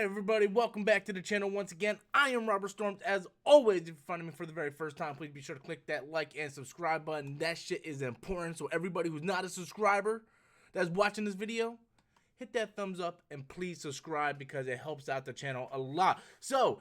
everybody, welcome back to the channel once again. I am Robert Storms. As always, if you're finding me for the very first time, please be sure to click that like and subscribe button. That shit is important. So everybody who's not a subscriber that's watching this video, hit that thumbs up and please subscribe because it helps out the channel a lot. So,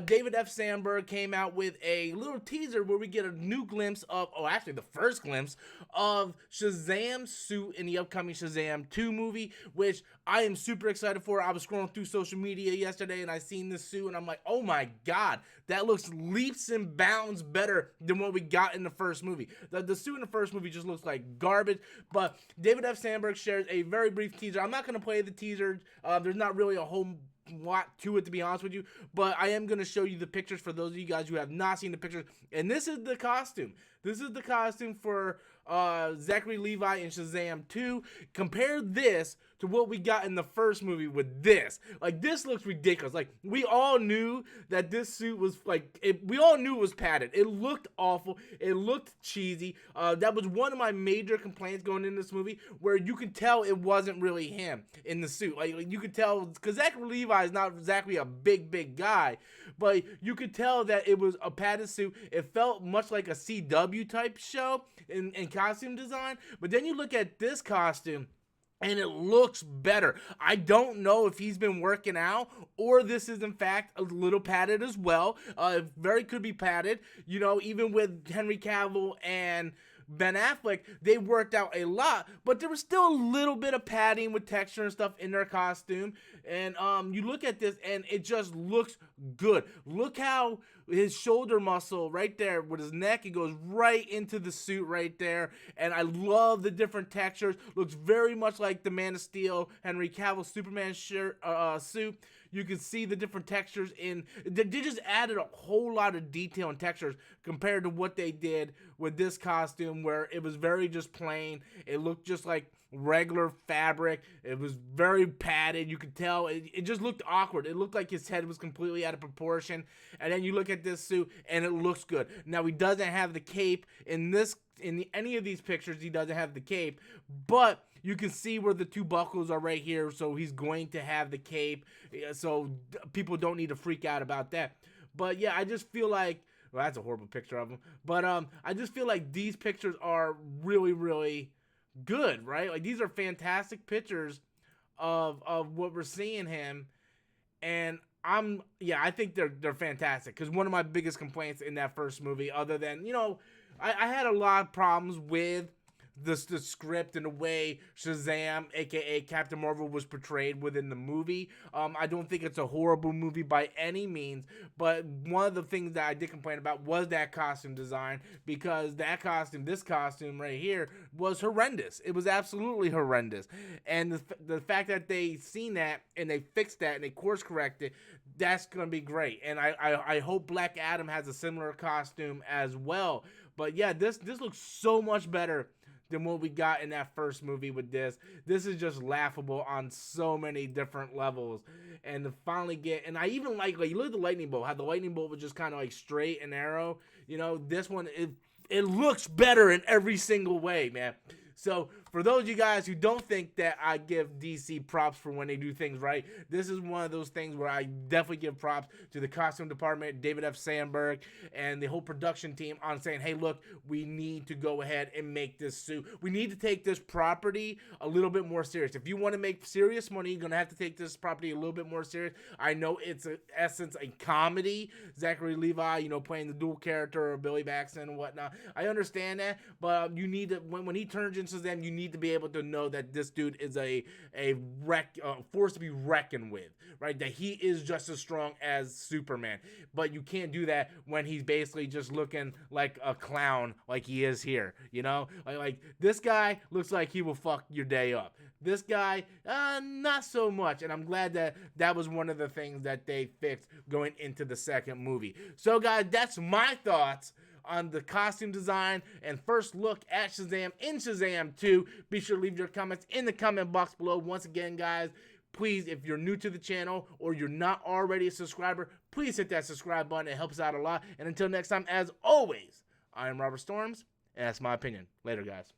David F. Sandberg came out with a little teaser where we get a new glimpse of, actually the first glimpse of Shazam's suit in the upcoming Shazam 2 movie, which I am super excited for. I was scrolling through social media yesterday and I seen this suit and I'm like, oh my god, that looks leaps and bounds better than what we got in the first movie. The suit in the first movie just looks like garbage, but David F. Sandberg shares a very brief teaser. I'm not going to play the teaser. There's not really a whole lot to it, to be honest with you, but I am going to show you the pictures for those of you guys who have not seen the pictures. And this is the costume. This is the costume for Zachary Levi in Shazam 2. Compare this to what we got in the first movie with this. Like, this looks ridiculous. Like, we all knew that this suit was, like, we all knew it was padded. It looked awful. It looked cheesy. That was one of my major complaints going into this movie, where you could tell it wasn't really him in the suit. Like you could tell, because Zachary Levi is not exactly a big guy, but you could tell that it was a padded suit. It felt much like a CW type show in costume design. But then you look at this costume and it looks better. I don't know if he's been working out or this is in fact a little padded as well. It very could be padded. You know, even with Henry Cavill and Ben Affleck, they worked out a lot, but there was still a little bit of padding with texture and stuff in their costume. And you look at this and it just looks good. Look how his shoulder muscle right there with his neck, it goes right into the suit right there. And I love the different textures. Looks very much like the Man of Steel, Henry Cavill Superman shirt, suit. You can see the different textures in. They just added a whole lot of detail and textures compared to what they did with this costume, where it was very just plain. It looked just like regular fabric. It was very padded. You could tell it just looked awkward. It looked like his head was completely out of proportion. And then you look at this suit and it looks good. Now, he doesn't have the cape in this. Any of these pictures, he doesn't have the cape, but you can see where the two buckles are right here, so he's going to have the cape, so people don't need to freak out about that. But yeah, I just feel like, well, that's a horrible picture of him, but I just feel like these pictures are really good, right? Like, these are fantastic pictures of what we're seeing him, and I think they're fantastic, because one of my biggest complaints in that first movie, other than, you know, I had a lot of problems with the script and the way Shazam, aka Captain Marvel, was portrayed within the movie. I don't think it's a horrible movie by any means, but one of the things that I did complain about was that costume design, because that costume, this costume right here, was horrendous. It was absolutely horrendous. And the fact that they seen that and they fixed that and they course corrected, that's gonna be great. And I hope Black Adam has a similar costume as well. But yeah, this looks so much better than what we got in that first movie with this. This is just laughable on so many different levels. And to finally get, and I even like you look at the lightning bolt, how the lightning bolt was just kind of like straight and arrow. You know, this one, it looks better in every single way, man. So, for those of you guys who don't think that I give DC props for when they do things right, this is one of those things where I definitely give props to the costume department, David F. Sandberg, and the whole production team on saying, hey, look, we need to go ahead and make this suit. We need to take this property a little bit more serious. If you want to make serious money, you're going to have to take this property a little bit more serious. I know it's, in essence, a comedy. Zachary Levi, you know, playing the dual character of Billy Baxton and whatnot. I understand that, but you need to, when he turns into them, you need to be able to know that this dude is a force to be reckoned with, right? That he is just as strong as Superman. But you can't do that when he's basically just looking like a clown, like he is here, you know? Like this guy looks like he will fuck your day up. This guy, not so much. And I'm glad that that was one of the things that they fixed going into the second movie. So guys, that's my thoughts on the costume design and first look at Shazam in Shazam 2. Be sure to leave your comments in the comment box below. Once again, guys, please, if you're new to the channel or you're not already a subscriber, please hit that subscribe button. It helps out a lot. And until next time, as always, I am Robert Storms, and that's my opinion. Later, guys.